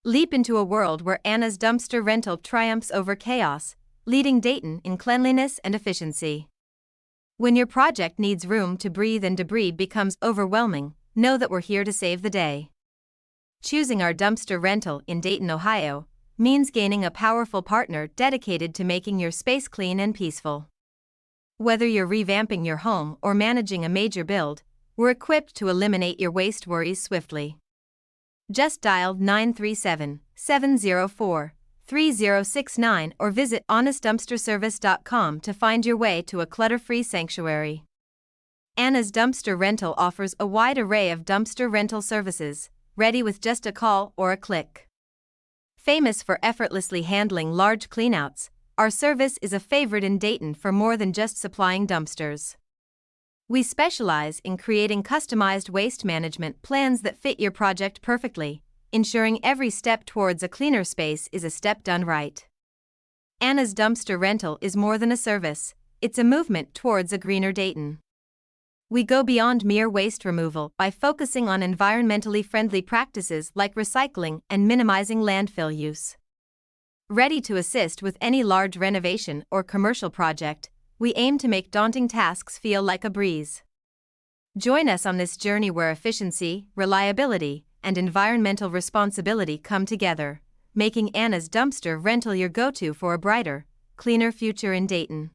Leap into a world where Anna's dumpster rental triumphs over chaos, leading Dayton in cleanliness and efficiency. When your project needs room to breathe and debris becomes overwhelming, know that we're here to save the day. Choosing our dumpster rental in Dayton, Ohio, means gaining a powerful partner dedicated to making your space clean and peaceful. Whether you're revamping your home or managing a major build, we're equipped to eliminate your waste worries swiftly. Just dial 937-704-3069 or visit honestdumpsterservice.com to find your way to a clutter-free sanctuary. Anna's Dumpster Rental offers a wide array of dumpster rental services, ready with just a call or a click. Famous for effortlessly handling large cleanouts, our service is a favorite in Dayton for more than just supplying dumpsters. We specialize in creating customized waste management plans that fit your project perfectly, ensuring every step towards a cleaner space is a step done right. Anna's Dumpster Rental is more than a service, it's a movement towards a greener Dayton. We go beyond mere waste removal by focusing on environmentally friendly practices like recycling and minimizing landfill use. Ready to assist with any large renovation or commercial project, we aim to make daunting tasks feel like a breeze. Join us on this journey where efficiency, reliability, and environmental responsibility come together, making Anna's Dumpster Rental your go-to for a brighter, cleaner future in Dayton.